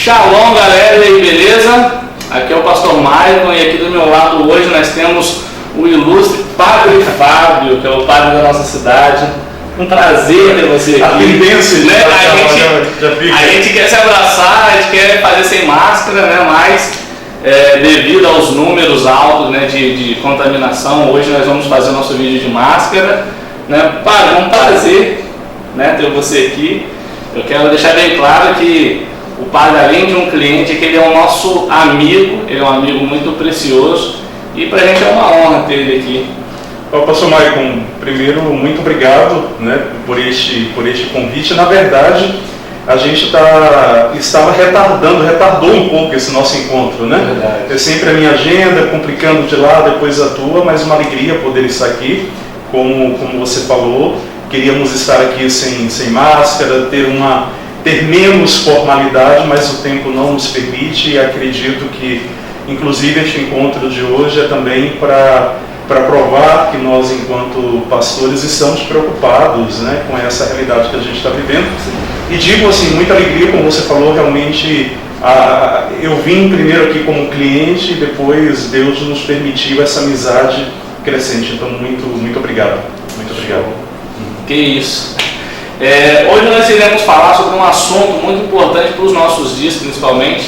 Shalom, galera, e aí, beleza? Aqui é o pastor Maicon e aqui do meu lado hoje nós temos o ilustre Padre Fábio, que é o padre da nossa cidade. Um prazer ter você aqui. Né? A gente quer se abraçar, a gente quer fazer sem máscara, né? Mas devido aos números altos, né, de contaminação, hoje nós vamos fazer o nosso vídeo de máscara. Né? Padre, é um prazer, né, ter você aqui. Eu quero deixar bem claro que o padre, além de um cliente, é que ele é o nosso amigo, ele é um amigo muito precioso e para a gente é uma honra ter ele aqui. Pastor Maicon, primeiro, muito obrigado, né, por este convite. Na verdade, a gente retardou um pouco esse nosso encontro, né? Verdade. É sempre a minha agenda, complicando de lá, depois a tua, mas uma alegria poder estar aqui, como você falou. Queríamos estar aqui sem máscara, ter menos formalidade, mas o tempo não nos permite, e acredito que, inclusive, este encontro de hoje é também para provar que nós, enquanto pastores, estamos preocupados, né, com essa realidade que a gente está vivendo. E digo assim, muita alegria, como você falou, realmente, eu vim primeiro aqui como cliente e depois Deus nos permitiu essa amizade crescente. Então, muito obrigado. Muito obrigado. Que isso. Hoje nós iremos falar sobre um assunto muito importante para os nossos dias, principalmente,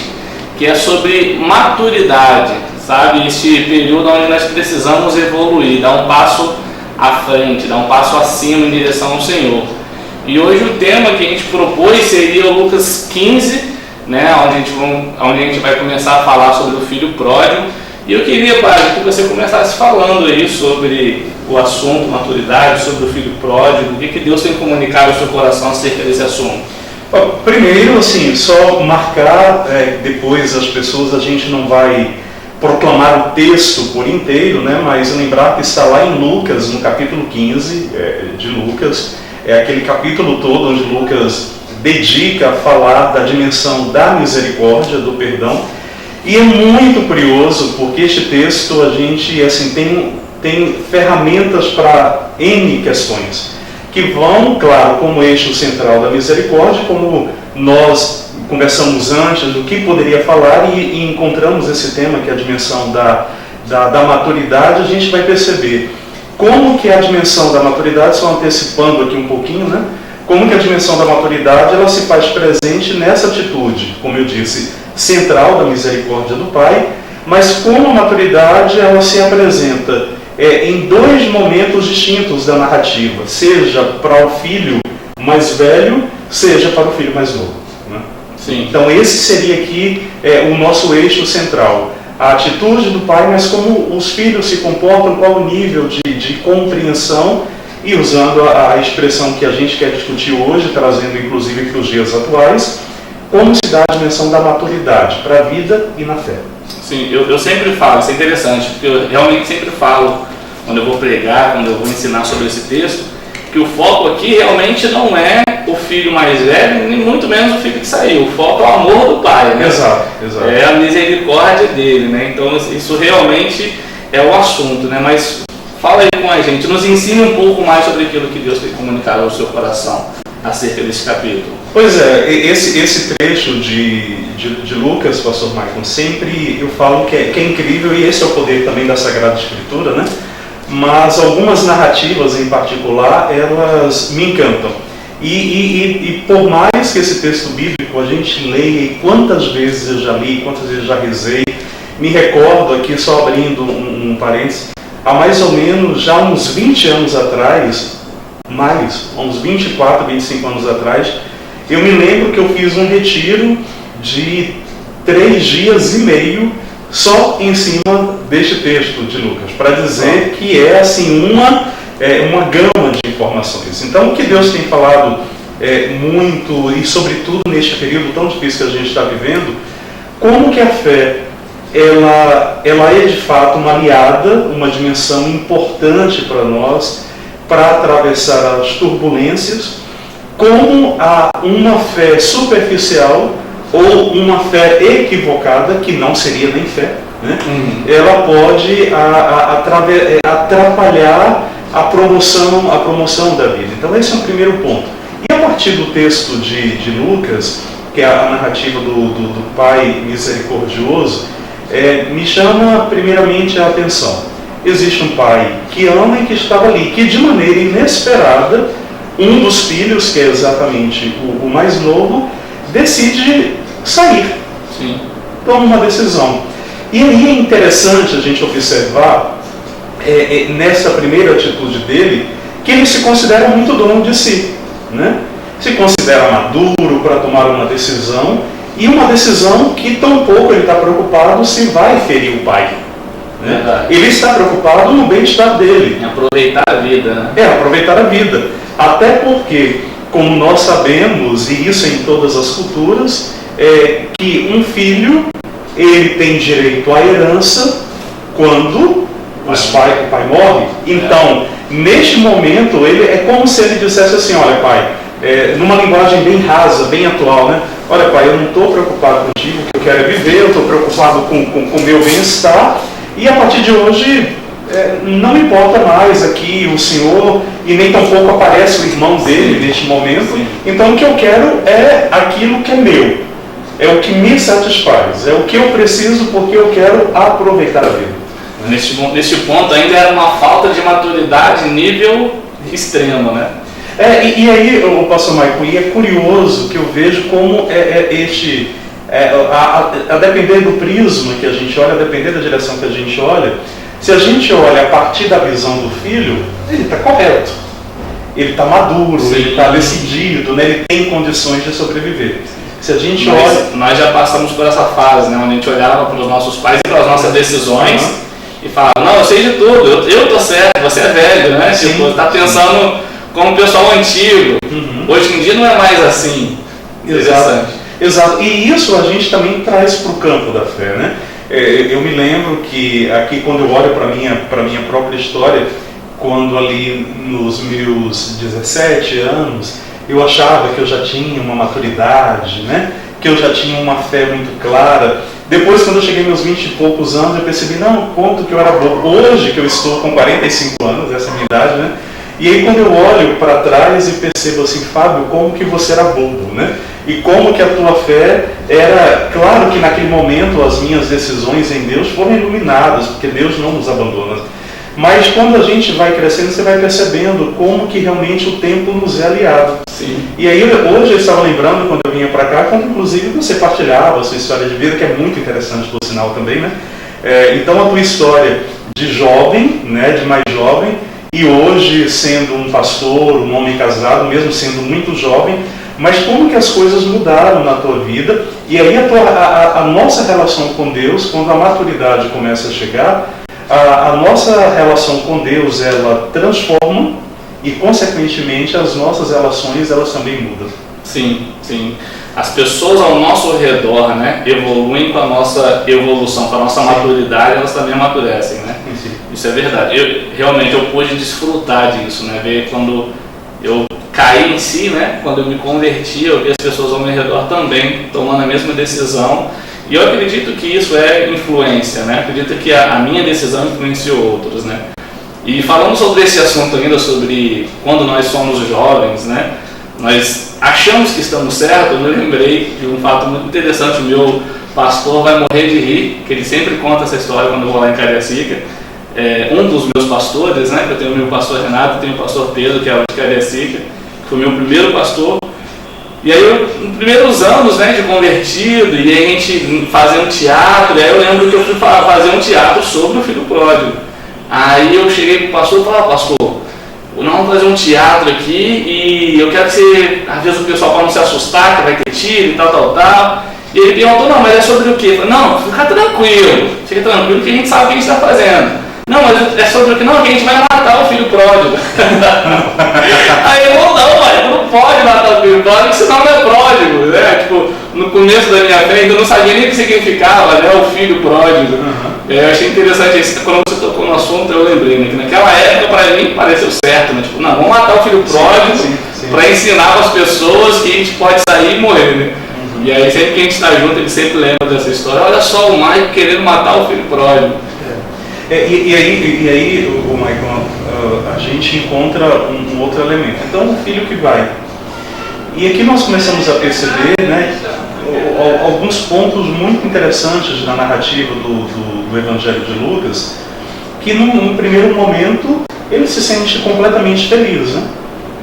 que é sobre maturidade, sabe? Esse período onde nós precisamos evoluir, dar um passo à frente, dar um passo acima em direção ao Senhor. E hoje o tema que a gente propôs seria o Lucas 15, né? onde a gente vai começar a falar sobre o filho pródigo. E eu queria, padre, que você começasse falando aí sobre o assunto maturidade, sobre o filho pródigo, o que Deus tem comunicado ao seu coração acerca desse assunto. Primeiro, assim, só marcar, depois as pessoas, a gente não vai proclamar o texto por inteiro, né, mas lembrar que está lá em Lucas, no capítulo 15 de Lucas, é aquele capítulo todo onde Lucas dedica a falar da dimensão da misericórdia, do perdão. E é muito curioso porque este texto a gente assim, tem ferramentas para N questões que vão, claro, como eixo central da misericórdia, como nós conversamos antes do que poderia falar e encontramos esse tema que é a dimensão da maturidade. A gente vai perceber como que a dimensão da maturidade, só antecipando aqui um pouquinho, né? Como que a dimensão da maturidade ela se faz presente nessa atitude, como eu disse, central da misericórdia do Pai, mas como a maturidade ela se apresenta em dois momentos distintos da narrativa, seja para o filho mais velho, seja para o filho mais novo. Né? Sim. Então esse seria aqui o nosso eixo central, a atitude do pai, mas como os filhos se comportam, qual o nível de compreensão, e usando a expressão que a gente quer discutir hoje, trazendo inclusive para os dias atuais, como se dá a dimensão da maturidade para a vida e na fé. Sim, eu sempre falo, isso é interessante, porque eu realmente sempre falo, quando eu vou pregar, quando eu vou ensinar sobre esse texto, que o foco aqui realmente não é o filho mais velho, nem muito menos o filho que saiu. O foco é o amor do pai, né? Exato. É a misericórdia dele, né? Então isso realmente é o assunto, né? Mas fala aí com a gente, nos ensine um pouco mais sobre aquilo que Deus tem comunicado ao seu coração acerca desse capítulo. Pois é, esse trecho de Lucas, pastor Maicon, sempre eu falo que é incrível, e esse é o poder também da Sagrada Escritura, né? Mas algumas narrativas em particular, elas me encantam. E por mais que esse texto bíblico a gente leia, e quantas vezes eu já li, quantas vezes eu já rezei, me recordo aqui, só abrindo um parênteses, há mais ou menos já uns 20 anos atrás, uns 24, 25 anos atrás, eu me lembro que eu fiz um retiro de 3 dias e meio só em cima deste texto de Lucas, para dizer que é assim uma gama de informações. Então, o que Deus tem falado muito, e sobretudo neste período tão difícil que a gente está vivendo, como que a fé ela é de fato uma aliada, uma dimensão importante para nós, para atravessar as turbulências, como uma fé superficial ou uma fé equivocada, que não seria nem fé, né? Ela pode atrapalhar a promoção da vida. Então esse é o primeiro ponto. E a partir do texto de Lucas, que é a narrativa do Pai misericordioso, me chama primeiramente a atenção. Existe um pai que ama e que estava ali, que de maneira inesperada, um dos filhos, que é exatamente o mais novo, decide sair. Sim. Toma uma decisão. E aí é interessante a gente observar, nessa primeira atitude dele, que ele se considera muito dono de si, né? Se considera maduro para tomar uma decisão, e uma decisão que tampouco ele está preocupado se vai ferir o pai. Né? Ele está preocupado no bem-estar dele. Em aproveitar a vida. Né? Aproveitar a vida. Até porque, como nós sabemos, e isso em todas as culturas, que um filho, ele tem direito à herança quando o pai morre. Então, neste momento, ele é como se ele dissesse assim: olha, pai, numa linguagem bem rasa, bem atual, né? Olha, pai, eu não estou preocupado contigo, o que eu quero é viver, eu estou preocupado com o meu bem-estar, e a partir de hoje não importa mais aqui o senhor, e nem tampouco aparece o irmão dele neste momento. Então o que eu quero é aquilo que é meu, é o que me satisfaz, é o que eu preciso porque eu quero aproveitar a vida. Neste ponto ainda era uma falta de maturidade nível extremo, né? E aí, pastor Michael, e é curioso que eu vejo como a depender do prisma que a gente olha, a depender da direção que a gente olha, se a gente olha a partir da visão do filho, ele está correto, ele está maduro, sim, ele está decidido, né? Ele tem condições de sobreviver. Se a gente olha... Nós já passamos por essa fase, né? Onde a gente olhava para os nossos pais e para as nossas decisões e falava: não, eu sei de tudo, eu tô certo, você é velho, né? Tipo, está pensando como o pessoal antigo. Hoje em dia não é mais assim. Exato. E isso a gente também traz para o campo da fé, né? Eu me lembro que aqui, quando eu olho para a minha própria história, quando ali nos meus 17 anos, eu achava que eu já tinha uma maturidade, né? Que eu já tinha uma fé muito clara. Depois, quando eu cheguei meus 20 e poucos anos, eu percebi, não, quanto que eu era bobo. Hoje, que eu estou com 45 anos, essa é a minha idade, né? E aí, quando eu olho para trás e percebo assim: Fábio, como que você era bobo, né? E como que a tua fé era... Claro que naquele momento as minhas decisões em Deus foram iluminadas, porque Deus não nos abandona. Mas quando a gente vai crescendo, você vai percebendo como que realmente o tempo nos é aliado. Sim. E aí hoje eu estava lembrando, quando eu vinha para cá, quando inclusive você partilhava a sua história de vida, que é muito interessante por sinal também, né? Então a tua história de jovem, né, de mais jovem, e hoje sendo um pastor, um homem casado, mesmo sendo muito jovem, mas como que as coisas mudaram na tua vida. E aí a nossa relação com Deus, quando a maturidade começa a chegar, a nossa relação com Deus, ela transforma e, consequentemente, as nossas relações, elas também mudam. Sim, sim. As pessoas ao nosso redor, né, evoluem com a nossa evolução, com a nossa maturidade, elas também amadurecem, né? Sim. Isso é verdade. Realmente eu pude desfrutar disso, né? Ver quando eu caí em si, né? Quando eu me converti, eu vi as pessoas ao meu redor também tomando a mesma decisão. E eu acredito que isso é influência, né? Acredito que a minha decisão influenciou outros, né? E falando sobre esse assunto ainda, sobre quando nós somos jovens, né? Nós achamos que estamos certos. Eu me lembrei de um fato muito interessante. O meu pastor vai morrer de rir, que ele sempre conta essa história quando eu vou lá em Cariacica. Um dos meus pastores, né? Eu tenho o meu pastor Renato, tenho o pastor Pedro, que é o de Cariacica, que foi o meu primeiro pastor. E aí, nos primeiros anos, né, de convertido, e aí a gente fazia um teatro, e aí eu lembro que eu fui fazer um teatro sobre o filho pródigo. Aí eu cheguei pro pastor e falei: pastor, nós vamos fazer um teatro aqui, e eu quero que você, às vezes o pessoal para não se assustar, que vai ter tiro e tal. E ele perguntou: não, mas é sobre o quê? Eu falei: não, fica tranquilo que a gente sabe o que a gente está fazendo. Não, mas é sobre o que? Não, que a gente vai matar o filho pródigo. Aí eu falei: não, mas não pode matar o filho pródigo, senão não é pródigo, né? Tipo, no começo da minha fé ainda não sabia nem o que significava, né, o filho pródigo. Eu achei interessante isso, quando você tocou no assunto eu lembrei, né, que naquela época para mim pareceu certo, né? Tipo, não, vamos matar o filho pródigo para ensinar as pessoas que a gente pode sair e morrer, né? E aí sempre que a gente está junto, ele sempre lembra dessa história: olha só o Michael querendo matar o filho pródigo. E aí, o Michael, a gente encontra um outro elemento. Então, o filho que vai. E aqui nós começamos a perceber, né, alguns pontos muito interessantes na narrativa do Evangelho de Lucas, que num primeiro momento ele se sente completamente feliz, né?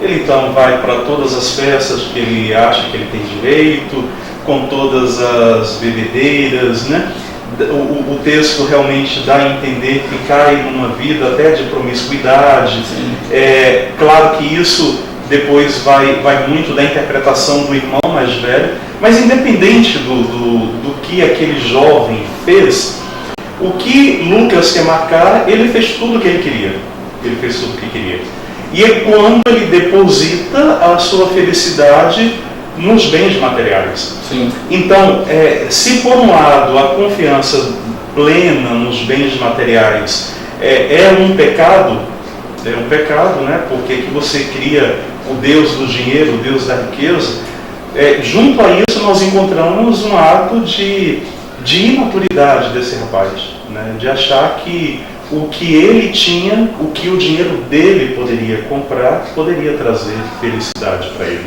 Ele então vai para todas as festas que ele acha que ele tem direito, com todas as bebedeiras, né? O texto realmente dá a entender que cai numa vida até de promiscuidade. Claro que isso depois vai muito da interpretação do irmão mais velho, mas independente do que aquele jovem fez, o que Lucas quer marcar, ele fez tudo o que ele queria. Ele fez tudo o que queria. E é quando ele deposita a sua felicidade nos bens materiais. Sim. Então, se por um lado a confiança plena nos bens materiais é um pecado, né? Porque que você cria o Deus do dinheiro, o Deus da riqueza, junto a isso nós encontramos um ato de imaturidade desse rapaz, né? De achar que o que ele tinha, o que o dinheiro dele poderia comprar, poderia trazer felicidade para ele.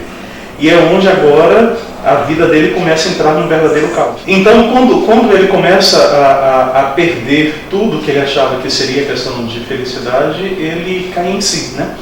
E é onde agora a vida dele começa a entrar num verdadeiro caos. Então, quando ele começa a perder tudo que ele achava que seria questão de felicidade, ele cai em si, né?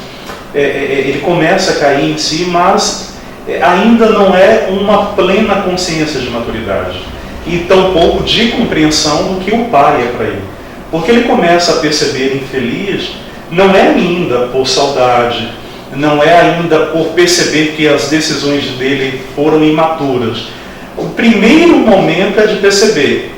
Ele começa a cair em si, mas ainda não é uma plena consciência de maturidade. E tampouco de compreensão do que o pai é para ele. Porque ele começa a perceber infeliz, não é ainda por saudade, não é ainda por perceber que as decisões dele foram imaturas. O primeiro momento é de perceber,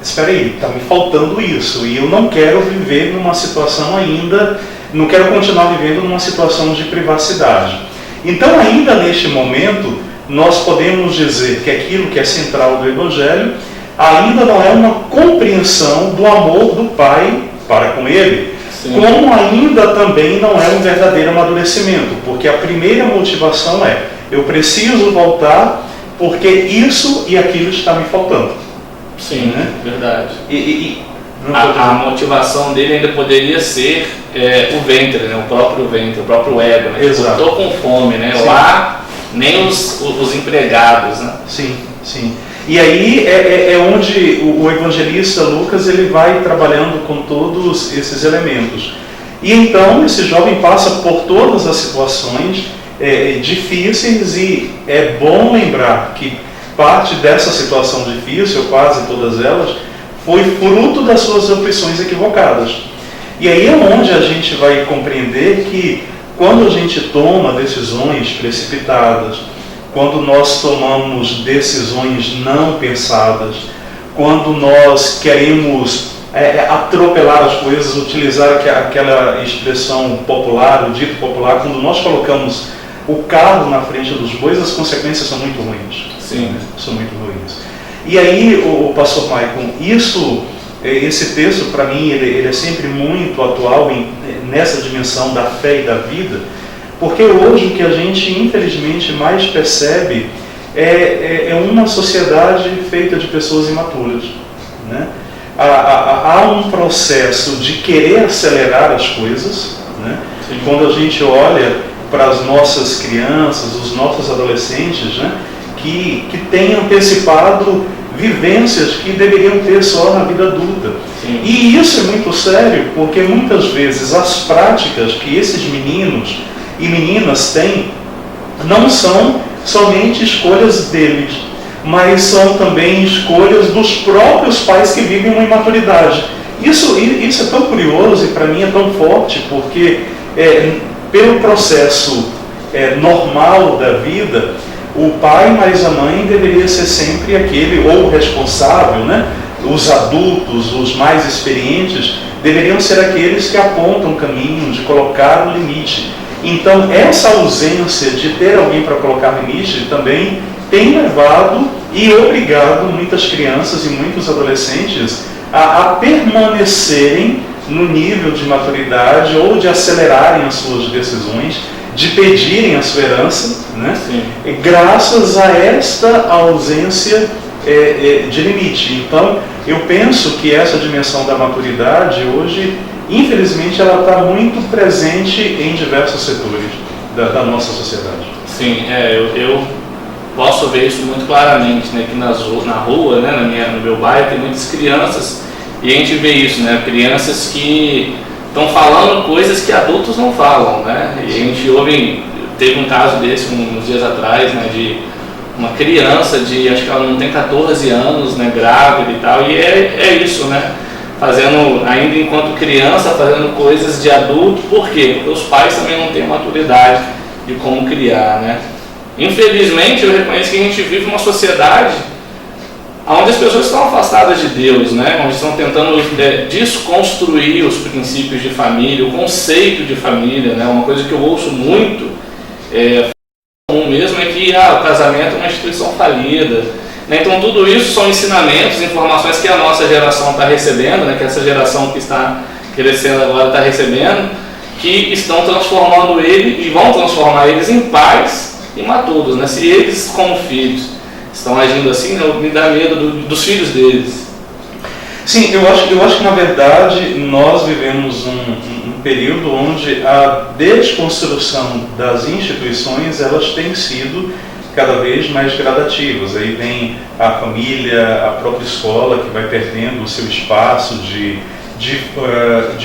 espera aí, está me faltando isso, e eu não quero viver numa situação ainda, não quero continuar vivendo numa situação de privacidade. Então, ainda neste momento, nós podemos dizer que aquilo que é central do Evangelho ainda não é uma compreensão do amor do Pai para com ele. Sim. Como ainda também não é um verdadeiro amadurecimento, porque a primeira motivação é: eu preciso voltar porque isso e aquilo está me faltando. Sim, né? Verdade. A motivação dele ainda poderia ser o ventre, né? O próprio ventre, o próprio ego. Né? Exato. Estou com fome, né? Sim. Lá nem os empregados, né? Sim, sim. E aí é onde o evangelista Lucas ele vai trabalhando com todos esses elementos. E então esse jovem passa por todas as situações difíceis, e é bom lembrar que parte dessa situação difícil, quase todas elas, foi fruto das suas opções equivocadas. E aí é onde a gente vai compreender que quando a gente toma decisões precipitadas, quando nós tomamos decisões não pensadas, quando nós queremos atropelar as coisas, utilizar aquela expressão popular, o dito popular, quando nós colocamos o carro na frente dos bois, as consequências são muito ruins. Sim. São muito ruins. E aí, o pastor Maicon, esse texto para mim ele é sempre muito atual nessa dimensão da fé e da vida, porque hoje o que a gente infelizmente mais percebe é uma sociedade feita de pessoas imaturas, né? Há um processo de querer acelerar as coisas, né? Quando a gente olha para as nossas crianças, os nossos adolescentes, né? que têm antecipado vivências que deveriam ter só na vida adulta. Sim. E isso é muito sério, porque muitas vezes as práticas que esses meninos e meninas têm não são somente escolhas deles, mas são também escolhas dos próprios pais que vivem uma imaturidade. Isso é tão curioso e para mim é tão forte, porque pelo processo normal da vida, o pai mais a mãe deveria ser sempre aquele, ou responsável, né? Os adultos, os mais experientes, deveriam ser aqueles que apontam o caminho, de colocar o limite. Então, essa ausência de ter alguém para colocar limite também tem levado e obrigado muitas crianças e muitos adolescentes a permanecerem no nível de maturidade ou de acelerarem as suas decisões, de pedirem a sua herança, né? Graças a esta ausência de limite. Então, eu penso que essa dimensão da maturidade hoje, infelizmente, ela está muito presente em diversos setores da nossa sociedade. Sim, posso ver isso muito claramente, né? Aqui na rua, né? No meu bairro, tem muitas crianças e a gente vê isso, né? Crianças que estão falando coisas que adultos não falam, né? E a gente teve um caso desse uns dias atrás, né? De uma criança acho que ela não tem 14 anos, né? Grávida e tal, e é isso, né? Fazendo, ainda enquanto criança, fazendo coisas de adulto. Por quê? Porque os pais também não têm maturidade de como criar, né? Infelizmente, eu reconheço que a gente vive uma sociedade onde as pessoas estão afastadas de Deus, né? Onde estão tentando desconstruir os princípios de família, o conceito de família, né? Uma coisa que eu ouço muito, comum mesmo, é que o casamento é uma instituição falida. Então tudo isso são ensinamentos, informações que a nossa geração está recebendo, né? Que essa geração que está crescendo agora está recebendo, que estão transformando ele e vão transformar eles em pais imaturos, né? Se eles, como filhos, estão agindo assim, né? Me dá medo dos filhos deles. Sim, eu acho que na verdade nós vivemos um período onde a desconstrução das instituições, elas têm sido cada vez mais gradativas. Aí vem a família, a própria escola, que vai perdendo o seu espaço de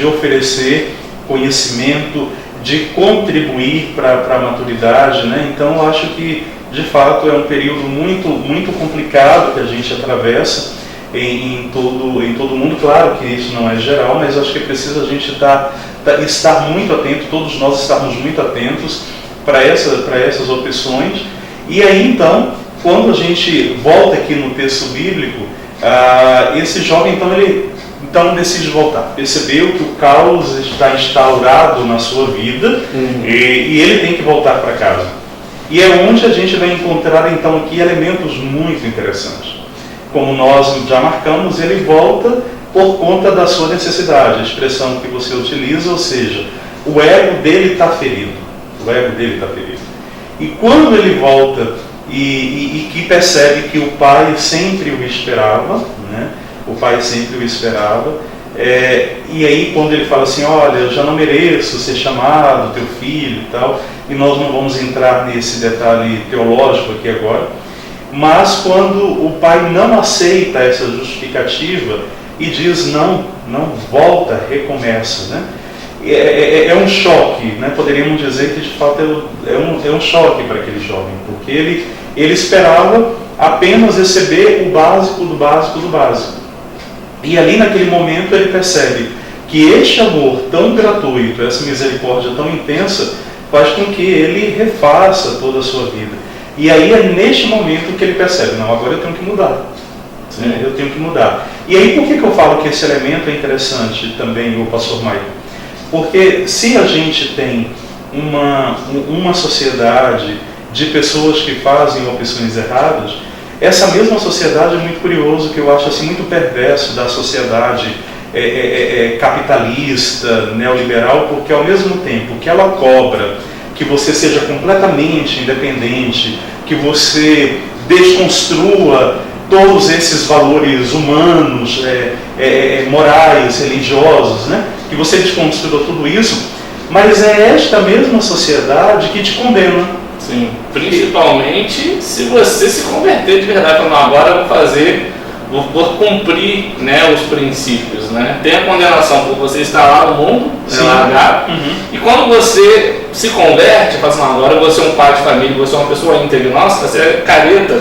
oferecer conhecimento, de contribuir para a maturidade, né? Então eu acho que de fato é um período muito, muito complicado que a gente atravessa em todo o mundo. Claro que isso não é geral, mas acho que é preciso a gente estar muito atento, todos nós estarmos muito atentos para essas opções. E aí então, quando a gente volta aqui no texto bíblico, esse jovem então decide voltar. Percebeu que o caos está instaurado na sua vida, e ele tem que voltar para casa. E é onde a gente vai encontrar então aqui elementos muito interessantes. Como nós já marcamos, ele volta por conta da sua necessidade, a expressão que você utiliza, ou seja, o ego dele está ferido. O ego dele está ferido. E quando ele volta e que percebe que o pai sempre o esperava, né? O pai sempre o esperava, e aí quando ele fala assim, olha, eu já não mereço ser chamado teu filho e tal, e nós não vamos entrar nesse detalhe teológico aqui agora, mas quando o pai não aceita essa justificativa e diz não, volta, recomeça, né? É um choque, né? Poderíamos dizer que de fato é um choque para aquele jovem, porque ele esperava apenas receber o básico do básico do básico. E ali naquele momento ele percebe que este amor tão gratuito, essa misericórdia tão intensa, faz com que ele refaça toda a sua vida. E aí é neste momento que ele percebe, não, agora eu tenho que mudar. Eu tenho que mudar. E aí por que eu falo que esse elemento é interessante também, o pastor Michael? Porque se a gente tem uma sociedade de pessoas que fazem opções erradas, essa mesma sociedade é muito curioso, que eu acho assim, muito perverso da sociedade capitalista, neoliberal, porque ao mesmo tempo que ela cobra que você seja completamente independente, que você desconstrua todos esses valores humanos, morais, religiosos, né? Que você desconstrua tudo isso, mas é esta mesma sociedade que te condena. Sim, principalmente se você se converter de verdade, falando, agora vou cumprir, né, os princípios, né? Tem a condenação por você estar lá no mundo, né, largado, e quando você se converte, fala assim, agora eu vou ser um pai de família, vou ser uma pessoa íntegra, nossa, você é careta,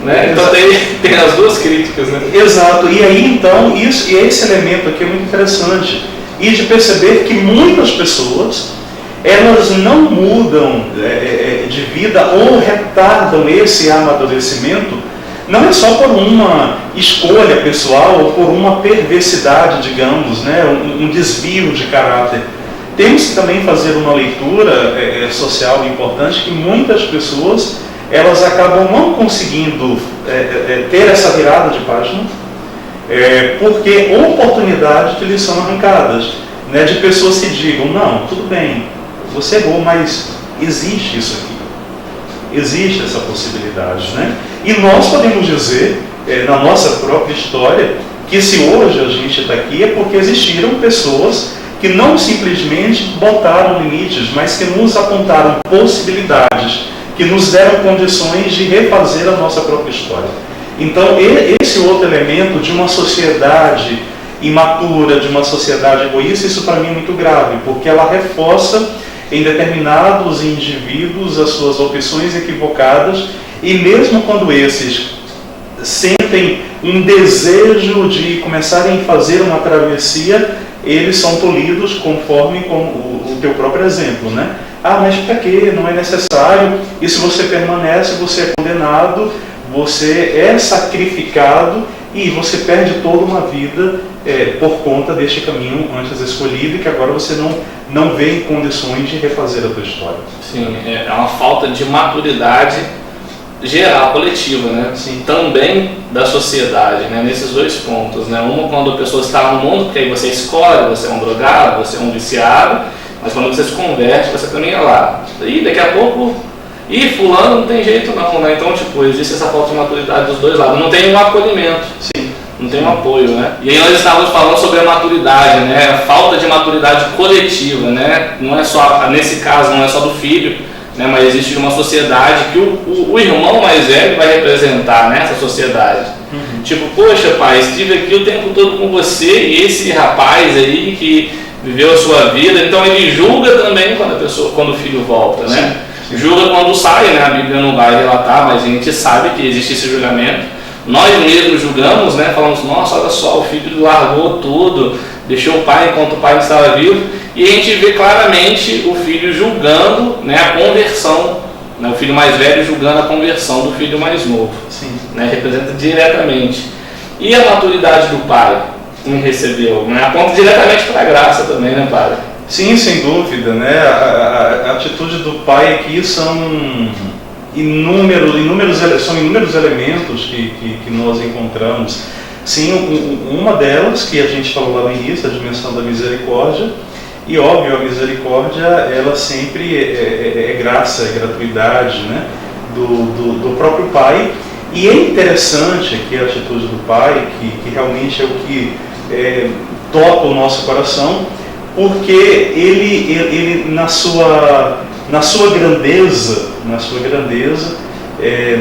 né? Então tem as duas críticas, né? Exato, e aí então, esse elemento aqui é muito interessante, e de perceber que muitas pessoas, elas não mudam de vida ou retardam esse amadurecimento, não é só por uma escolha pessoal ou por uma perversidade, digamos, né, um desvio de caráter. Temos que também fazer uma leitura social importante, que muitas pessoas, elas acabam não conseguindo ter essa virada de página, porque oportunidades que lhes são arrancadas, né, de pessoas que digam, não, tudo bem, você errou, mas existe isso aqui. Existe essa possibilidade, né? E nós podemos dizer, na nossa própria história, que se hoje a gente está aqui é porque existiram pessoas que não simplesmente botaram limites, mas que nos apontaram possibilidades que nos deram condições de refazer a nossa própria história. Então, esse outro elemento de uma sociedade imatura, de uma sociedade egoísta, isso para mim é muito grave, porque ela reforça em determinados indivíduos as suas opções equivocadas, e mesmo quando esses sentem um desejo de começarem a fazer uma travessia, eles são tolhidos conforme com o teu próprio exemplo, né? Ah, mas para quê? Não é necessário. E se você permanece, você é condenado, você é sacrificado e você perde toda uma vida por conta deste caminho antes escolhido, e que agora você não vê em condições de refazer a tua história. Sim, é uma falta de maturidade geral, coletiva, né? Sim. Também da sociedade, né? Nesses dois pontos, né? Uma, quando a pessoa está no mundo, porque aí você escolhe, você é um drogado, você é um viciado, mas quando você se converte, você também é lá. E daqui a pouco, fulano não tem jeito não, né? Então, tipo, existe essa falta de maturidade dos dois lados. Não tem um acolhimento. Sim. Não tem um apoio, né? E aí nós estávamos falando sobre a maturidade, né? A falta de maturidade coletiva, né? Não é só, nesse caso, não é só do filho, né? Mas existe uma sociedade que o irmão mais velho vai representar nessa sociedade. Uhum. Tipo, poxa pai, estive aqui o tempo todo com você e esse rapaz aí que viveu a sua vida, então ele julga também quando o filho volta, né? Sim. Julga quando sai, né? A Bíblia não vai relatar, mas a gente sabe que existe esse julgamento. Nós mesmos julgamos, né? Falamos, nossa, olha só, o filho largou tudo, deixou o pai enquanto o pai não estava vivo, e a gente vê claramente o filho julgando, né, a conversão, né, o filho mais velho julgando a conversão do filho mais novo. Sim. Né, representa diretamente. E a maturidade do pai que recebeu, né, aponta diretamente para a graça também, né, padre? Sim, sem dúvida, né? A atitude do pai aqui são inúmeros elementos que nós encontramos. Sim, uma delas, que a gente falou lá no início, a dimensão da misericórdia, e óbvio, a misericórdia, ela sempre é graça, é gratuidade, né? do próprio pai. E é interessante aqui a atitude do pai, que realmente é o que toca o nosso coração, porque ele na sua grandeza,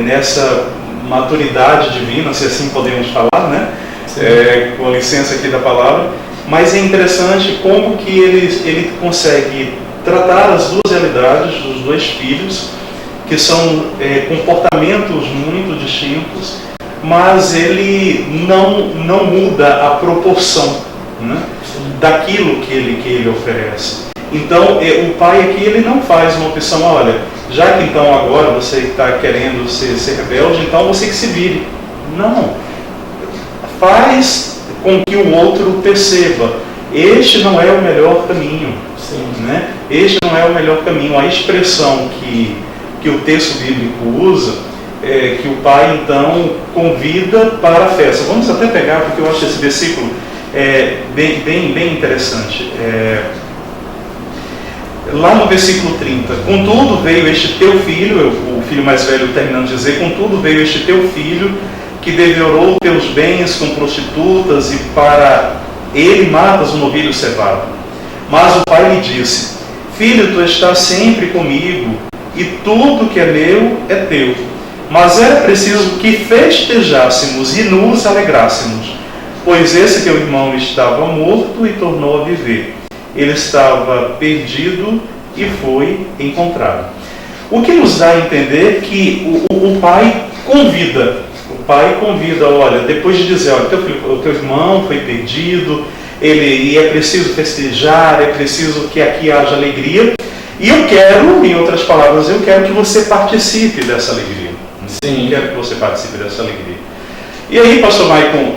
nessa maturidade divina, se assim podemos falar, né? Com licença aqui da palavra, mas é interessante como que ele consegue tratar as duas realidades dos dois filhos, que são comportamentos muito distintos, mas ele não muda a proporção, né, daquilo que ele oferece. Então, o pai aqui, ele não faz uma opção, olha, já que então agora você está querendo ser rebelde, então você que se vire. Não. Faz com que o outro perceba, este não é o melhor caminho. Sim. Né? Este não é o melhor caminho. A expressão que o texto bíblico usa é que o pai então convida para a festa. Vamos até pegar, porque eu acho esse versículo bem interessante. Lá no versículo 30, contudo veio este teu filho, o filho mais velho terminando de dizer, contudo veio este teu filho, que devorou teus bens com prostitutas, e para ele matas um novilho cevado. Mas o pai lhe disse, filho, tu estás sempre comigo, e tudo que é meu é teu. Mas era preciso que festejássemos e nos alegrássemos, pois esse teu irmão estava morto e tornou a viver. Ele estava perdido e foi encontrado. O que nos dá a entender que o pai convida. O pai convida, olha, depois de dizer, olha, o teu irmão foi perdido, e é preciso festejar, é preciso que aqui haja alegria. E eu quero, em outras palavras, eu quero que você participe dessa alegria. Sim. Eu quero que você participe dessa alegria. E aí, pastor Maicon,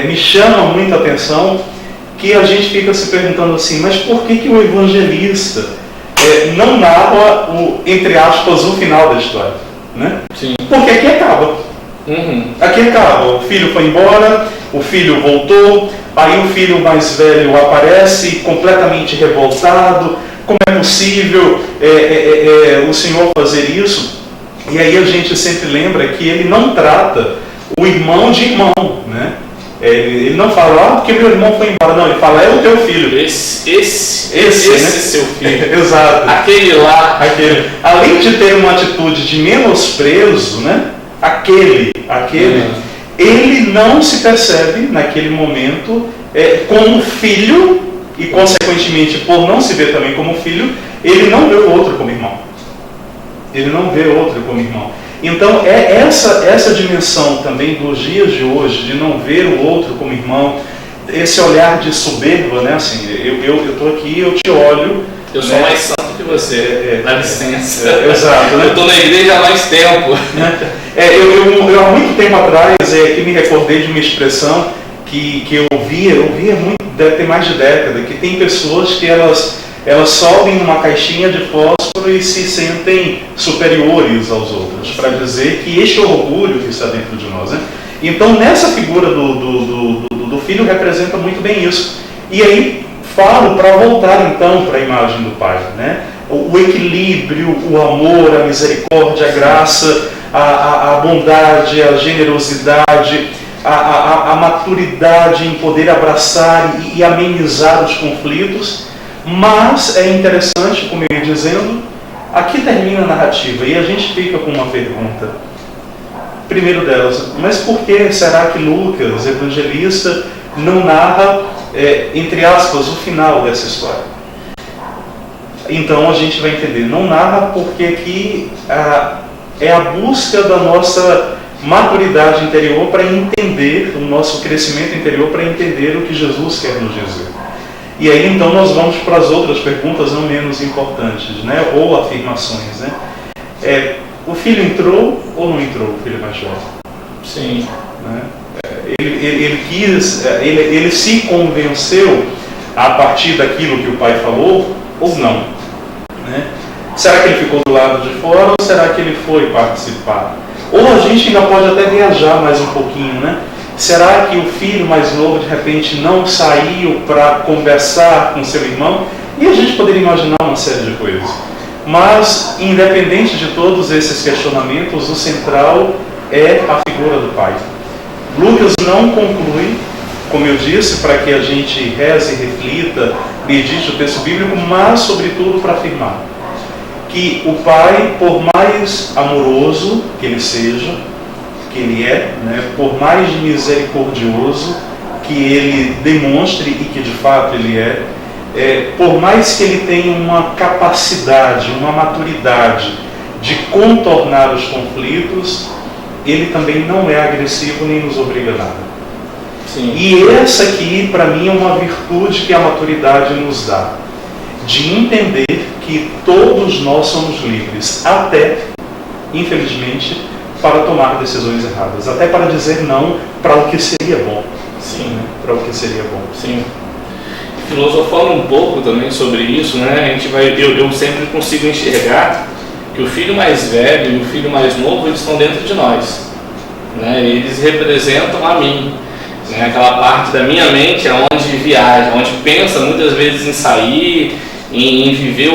me chama muita atenção que a gente fica se perguntando assim, mas por que o evangelista não narra entre aspas, o final da história? Né? Sim. Porque aqui acaba. Uhum. Aqui acaba. O filho foi embora, o filho voltou, aí o filho mais velho aparece completamente revoltado. Como é possível o Senhor fazer isso? E aí a gente sempre lembra que ele não trata o irmão de irmão, né? Ele não fala, porque meu irmão foi embora. Não, ele fala, é o teu filho. Esse né? seu filho. Exato. Aquele lá. Além de ter uma atitude de menosprezo, né? Ele não se percebe naquele momento como filho, e consequentemente, por não se ver também como filho, ele não vê o outro como irmão. Então, essa dimensão também dos dias de hoje, de não ver o outro como irmão, esse olhar de soberba, né? Assim, eu estou aqui, eu te olho. Eu sou mais santo que você, dá licença. Exato. Né? Eu estou na igreja há mais tempo. Eu há muito tempo atrás, que me recordei de uma expressão que eu ouvia muito, deve ter mais de década, que tem pessoas que elas sobem numa caixinha de fósforo e se sentem superiores aos outros, para dizer que este orgulho que está dentro de nós. Né? Então, nessa figura do filho representa muito bem isso. E aí, falo para voltar então para a imagem do pai. Né? O equilíbrio, o amor, a misericórdia, a graça, a bondade, a generosidade, a maturidade em poder abraçar e amenizar os conflitos. Mas é interessante, como eu ia dizendo, aqui termina a narrativa e a gente fica com uma pergunta. Primeiro delas, mas por que será que Lucas, evangelista, não narra, entre aspas, o final dessa história? Então a gente vai entender. Não narra porque aqui é a busca da nossa maturidade interior para entender, o nosso crescimento interior para entender o que Jesus quer nos dizer. E aí então nós vamos para as outras perguntas não menos importantes, né? Ou afirmações. Né? O filho entrou ou não entrou, o filho mais jovem? Sim. Né? Ele se convenceu a partir daquilo que o pai falou ou não? Né? Será que ele ficou do lado de fora ou será que ele foi participar? Ou a gente ainda pode até viajar mais um pouquinho, né? Será que o filho mais novo de repente não saiu para conversar com seu irmão? E a gente poderia imaginar uma série de coisas. Mas, independente de todos esses questionamentos, o central é a figura do pai. Lucas não conclui, como eu disse, para que a gente reze, reflita, medite o texto bíblico, mas, sobretudo, para afirmar que o pai, por mais amoroso que ele seja, que ele né, por mais misericordioso que ele demonstre e que de fato ele por mais que ele tenha uma capacidade, uma maturidade de contornar os conflitos, ele também não é agressivo nem nos obriga a nada. Sim. E essa aqui, para mim, é uma virtude que a maturidade nos dá, de entender que todos nós somos livres, até, infelizmente, para tomar decisões erradas, até para dizer não para o que seria bom. Sim. Né? Para o que seria bom. Sim. Filosofando um pouco também sobre isso, né? Eu sempre consigo enxergar que o filho mais velho e o filho mais novo, eles estão dentro de nós, né? Eles representam a mim, né? Aquela parte da minha mente onde viaja, onde pensa muitas vezes em sair, em viver.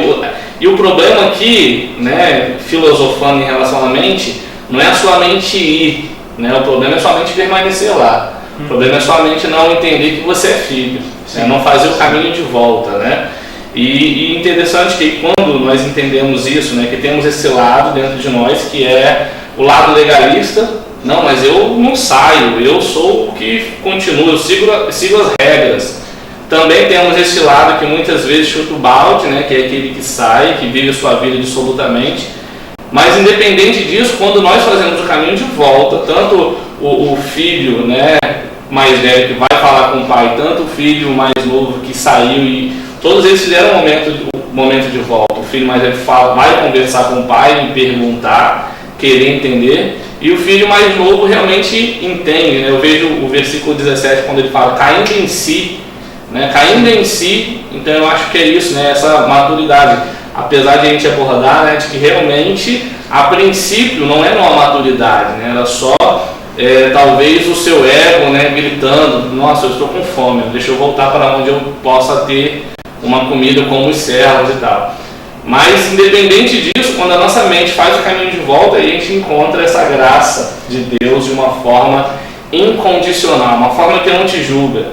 E o problema aqui, né, filosofando em relação à mente, não é a sua mente ir, né? O problema é a sua mente permanecer lá. O problema é a sua mente não entender que você é filho, né? Não fazer o caminho de volta, né? E interessante que quando nós entendemos isso, né, que temos esse lado dentro de nós que é o lado legalista, não, mas eu não saio, eu sou o que continua, eu sigo as regras. Também temos esse lado que muitas vezes chuta o balde, né, que é aquele que sai, que vive a sua vida absolutamente. Mas independente disso, quando nós fazemos o caminho de volta, tanto o filho, né, mais velho que vai falar com o pai, tanto o filho mais novo que saiu, e todos eles fizeram um momento de volta. O filho mais velho vai conversar com o pai, perguntar, querer entender, e o filho mais novo realmente entende, né? Eu vejo o versículo 17 quando ele fala caindo em si, né? Caindo em si. Então eu acho que é isso, né? Essa maturidade, apesar de a gente abordar, né, de que realmente a princípio não era uma maturidade, né? Era só talvez o seu ego, né, gritando, nossa, eu estou com fome, deixa eu voltar para onde eu possa ter uma comida como os servos e tal. Mas independente disso, quando a nossa mente faz o caminho de volta, a gente encontra essa graça de Deus de uma forma incondicional, uma forma que não te julga.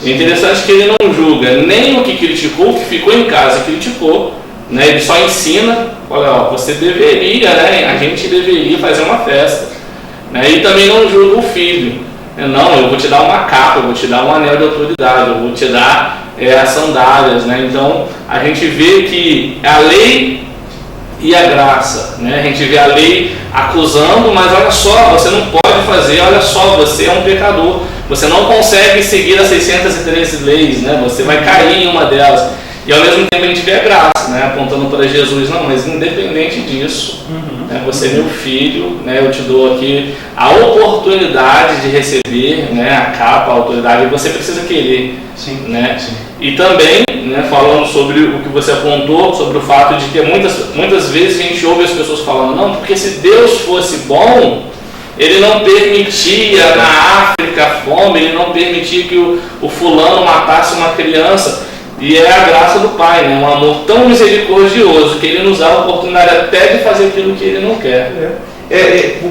É interessante que ele não julga nem o que criticou, o que ficou em casa e criticou, né? Ele só ensina, olha, ó, você deveria, né? A gente deveria fazer uma festa, né? E também não julga o filho. Não, eu vou te dar uma capa, eu vou te dar um anel de autoridade, eu vou te dar as sandálias, né? Então a gente vê que a lei e a graça, né? A gente vê a lei acusando, mas olha só, você não pode fazer, olha só, você é um pecador, você não consegue seguir as 613 leis, né? Você vai cair em uma delas. E ao mesmo tempo a gente vê a graça, né? Apontando para Jesus, não, mas independente disso, né? Você é meu filho, né? Eu te dou aqui a oportunidade de receber, né? A capa, a autoridade, e você precisa querer, né? Sim. E também, né, falando sobre o que você apontou, sobre o fato de que muitas vezes a gente ouve as pessoas falando, não, porque se Deus fosse bom, ele não permitia na África fome, ele não permitia que o fulano matasse uma criança. E é a graça do Pai, né? Um amor tão misericordioso que ele nos dá a oportunidade até de fazer aquilo que ele não quer.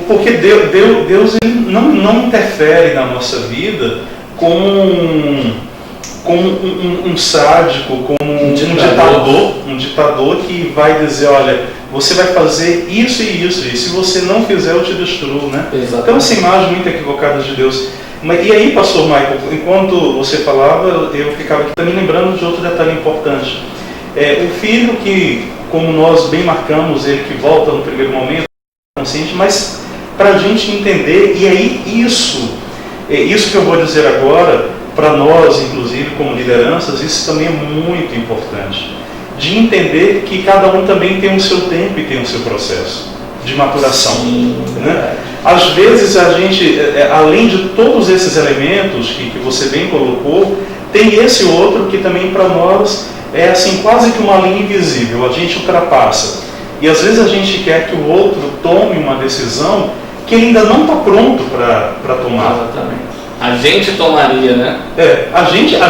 Porque Deus ele não interfere na nossa vida como um sádico, como um ditador que vai dizer, olha, você vai fazer isso e isso, e se você não fizer eu te destruo, né? Exatamente. Então essa imagem muito equivocada de Deus. E aí, pastor Michael, enquanto você falava, eu ficava aqui também lembrando de outro detalhe importante. O filho que, como nós bem marcamos, ele que volta no primeiro momento, consciente, mas para a gente entender, e aí isso que eu vou dizer agora, para nós, inclusive, como lideranças, isso também é muito importante. De entender que cada um também tem o seu tempo e tem o seu processo de maturação. Sim, né? Às vezes a gente, além de todos esses elementos que você bem colocou, tem esse outro que também para nós é assim quase que uma linha invisível, a gente ultrapassa. E às vezes a gente quer que o outro tome uma decisão que ele ainda não está pronto para tomar. Exatamente. A gente tomaria, né?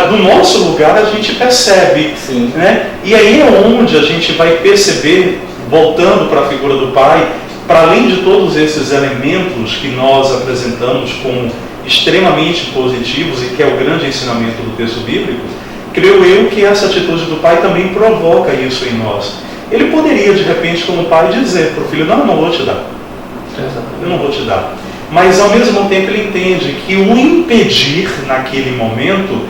Do nosso lugar a gente percebe. Sim. Né? E aí é onde a gente vai perceber, voltando para a figura do Pai, para além de todos esses elementos que nós apresentamos como extremamente positivos e que é o grande ensinamento do texto bíblico, creio eu que essa atitude do Pai também provoca isso em nós. Ele poderia, de repente, como pai, dizer para o filho, não, eu não vou te dar. Eu não vou te dar. Mas, ao mesmo tempo, ele entende que o impedir naquele momento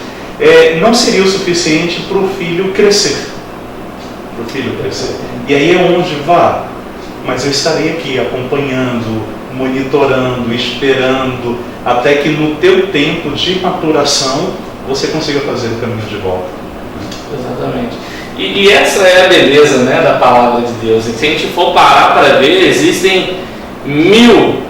não seria o suficiente para o filho crescer. E aí é onde vá. Mas eu estarei aqui acompanhando, monitorando, esperando, até que no teu tempo de maturação você consiga fazer o caminho de volta. Exatamente. E essa é a beleza, né, da palavra de Deus. E se a gente for parar para ver, existem mil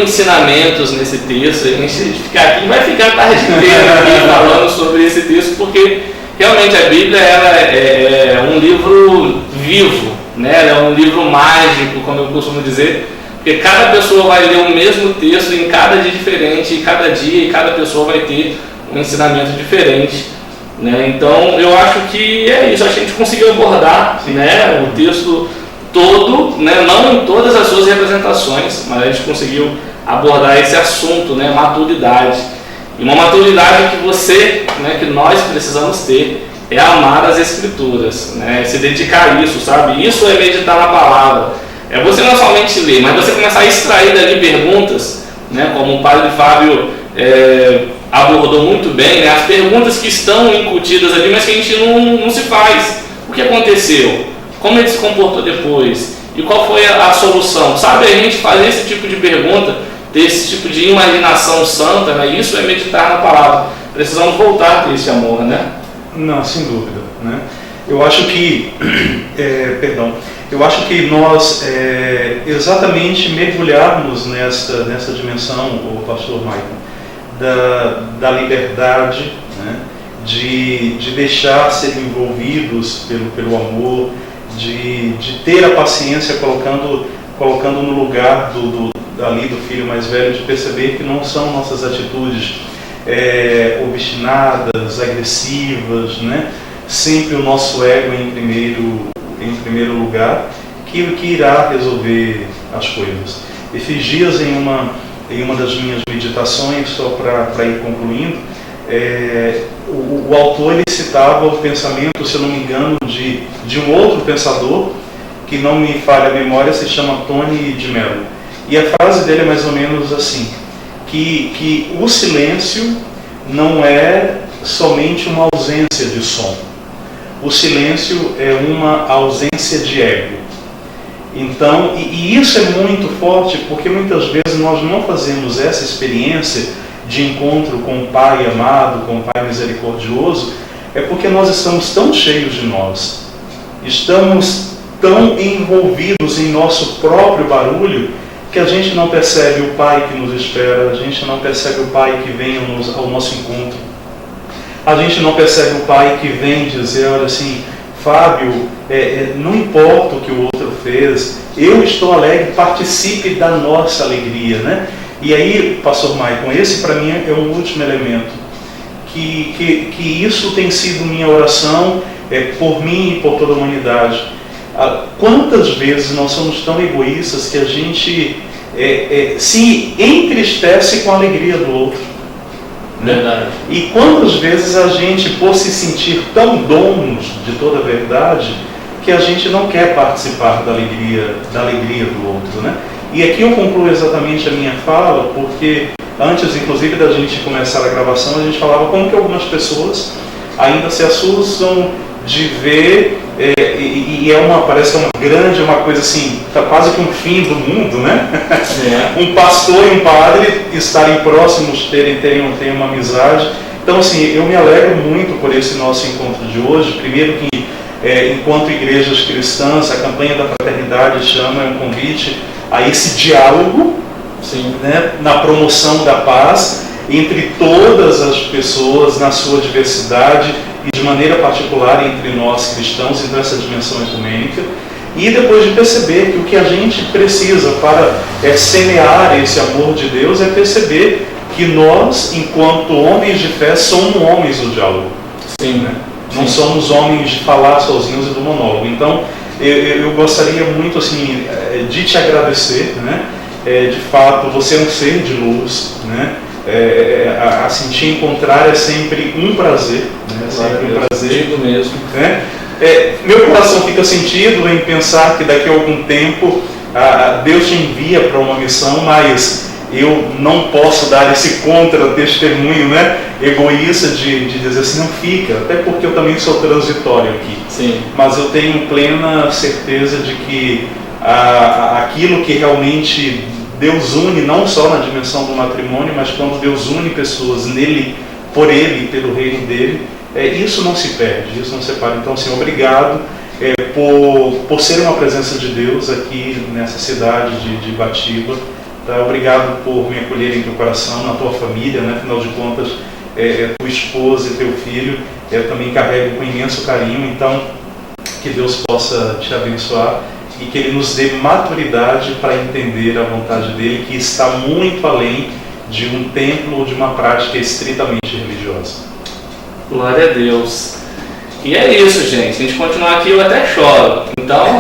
ensinamentos nesse texto. A gente ficar aqui, vai ficar a tarde inteira aqui falando sobre esse texto, porque realmente a Bíblia é um livro vivo, né? É um livro mágico, como eu costumo dizer, porque cada pessoa vai ler o mesmo texto em cada dia diferente, e cada dia e cada pessoa vai ter um ensinamento diferente, né? Então eu acho que é isso, acho que a gente conseguiu abordar, né, o texto todo, né, não em todas as suas representações, mas a gente conseguiu abordar esse assunto, né, maturidade. E uma maturidade que você, né, que nós precisamos ter é amar as Escrituras, né, se dedicar a isso, sabe? Isso é meditar na palavra. É você não somente ler, mas você começar a extrair dali perguntas, né, como o padre Fábio abordou muito bem, né, as perguntas que estão incutidas ali, mas que a gente não se faz. O que aconteceu? Como ele se comportou depois? E qual foi a solução? Sabe, a gente fazer esse tipo de pergunta, ter esse tipo de imaginação santa, né? Isso é meditar na palavra. Precisamos voltar a ter esse amor, né? Não, sem dúvida, né? Eu acho que, eu acho que nós exatamente mergulharmos nessa dimensão, o pastor Michael, da liberdade, né? de deixar ser envolvidos pelo amor, de ter a paciência colocando no lugar ali do filho mais velho, de perceber que não são nossas atitudes obstinadas, agressivas, né? Sempre o nosso ego em primeiro lugar, que irá resolver as coisas. Esses dias em em uma das minhas meditações, só para ir concluindo, o autor ele citava o pensamento, se eu não me engano, de um outro pensador, que não me falha a memória, se chama Tony de Mello. E a frase dele é mais ou menos assim, que o silêncio não é somente uma ausência de som. O silêncio é uma ausência de ego. Então, e isso é muito forte, porque muitas vezes nós não fazemos essa experiência de encontro com o Pai amado, com o Pai misericordioso, é porque nós estamos tão cheios de nós, estamos tão envolvidos em nosso próprio barulho, que a gente não percebe o Pai que nos espera, a gente não percebe o Pai que vem ao nosso encontro, a gente não percebe o Pai que vem dizer, olha assim, Fábio, não importa o que o outro fez, eu estou alegre, participe da nossa alegria, né? E aí, pastor Maicon, esse para mim é um último elemento, que isso tem sido minha oração por mim e por toda a humanidade. Quantas vezes nós somos tão egoístas que a gente se entristece com a alegria do outro? Verdade. E quantas vezes a gente, por se sentir tão donos de toda a verdade, que a gente não quer participar da alegria do outro, né? E aqui eu concluo exatamente a minha fala, porque antes, inclusive, da gente começar a gravação, a gente falava como que algumas pessoas ainda se assustam de ver, parece que é uma coisa assim, tá quase que um fim do mundo, né? Um pastor e um padre estarem próximos, terem uma amizade. Então, assim, eu me alegro muito por esse nosso encontro de hoje. Primeiro que, enquanto igrejas cristãs, a campanha da fraternidade chama, é um convite a esse diálogo, sim, né, na promoção da paz entre todas as pessoas, na sua diversidade, e de maneira particular entre nós cristãos, então essa dimensão ecumênica, e depois de perceber que o que a gente precisa para semear esse amor de Deus é perceber que nós, enquanto homens de fé, somos homens do diálogo. Sim, né? Não somos homens de falar sozinhos e do monólogo. Então, eu gostaria muito assim, de te agradecer, né? De fato, você é um ser de luz, né? Assim, te encontrar é sempre um prazer, né? Sempre um prazer. Digo mesmo. Né? Meu coração fica sentido em pensar que daqui a algum tempo Deus te envia para uma missão, mas eu não posso dar esse contra-testemunho, né, egoísta de dizer assim, não fica, até porque eu também sou transitório aqui. Sim. Mas eu tenho plena certeza de que aquilo que realmente Deus une, não só na dimensão do matrimônio, mas quando Deus une pessoas nele, por ele, pelo reino dele, isso não se perde, isso não se separa. Então, assim, obrigado por ser uma presença de Deus aqui nessa cidade de Ibatiba. Tá? Obrigado por me acolher em teu coração, na tua família, né? Afinal de contas, tua esposa e teu filho eu também carrego com imenso carinho. Então, que Deus possa te abençoar e que Ele nos dê maturidade para entender a vontade dEle, que está muito além de um templo ou de uma prática estritamente religiosa. Glória a Deus. E é isso, gente. Se a gente continuar aqui, eu até choro. Então,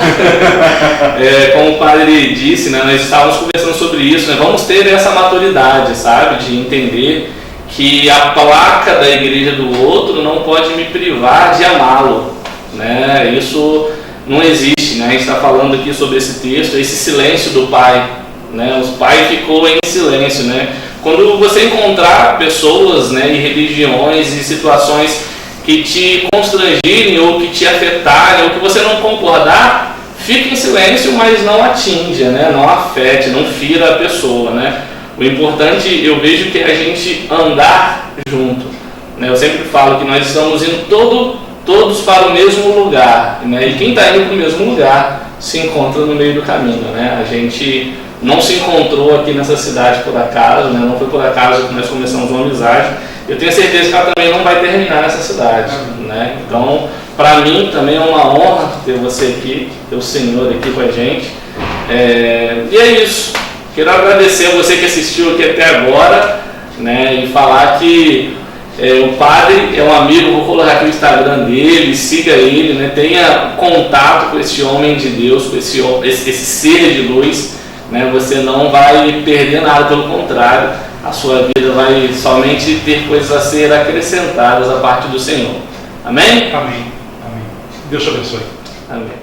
como o padre disse, né, nós estávamos conversando sobre isso, né, vamos ter essa maturidade, sabe, de entender que a placa da igreja do outro não pode me privar de amá-lo, né? Isso não existe, né? A gente está falando aqui sobre esse texto, esse silêncio do Pai, né? O Pai ficou em silêncio, né? Quando você encontrar pessoas, né, e religiões e situações que te constrangirem ou que te afetarem ou que você não concordar, fique em silêncio, mas não atinja, né? Não afete, não fira a pessoa, né? O importante, eu vejo, que é a gente andar junto, né? Eu sempre falo que nós estamos indo todos para o mesmo lugar, né? E quem está indo para o mesmo lugar se encontra no meio do caminho, né? A gente não se encontrou aqui nessa cidade por acaso, né? Não foi por acaso que nós começamos uma amizade. Eu tenho certeza que ela também não vai terminar nessa cidade, né? Então, para mim também é uma honra ter você aqui, ter o Senhor aqui com a gente. E é isso. Quero agradecer a você que assistiu aqui até agora, né? E falar que o padre é um amigo. Vou colocar aqui o Instagram dele, siga ele, né? Tenha contato com esse homem de Deus, com esse ser de luz, né, você não vai perder nada, pelo contrário, a sua vida vai somente ter coisas a ser acrescentadas a parte do Senhor. Amém? Amém. Amém. Deus te abençoe. Amém.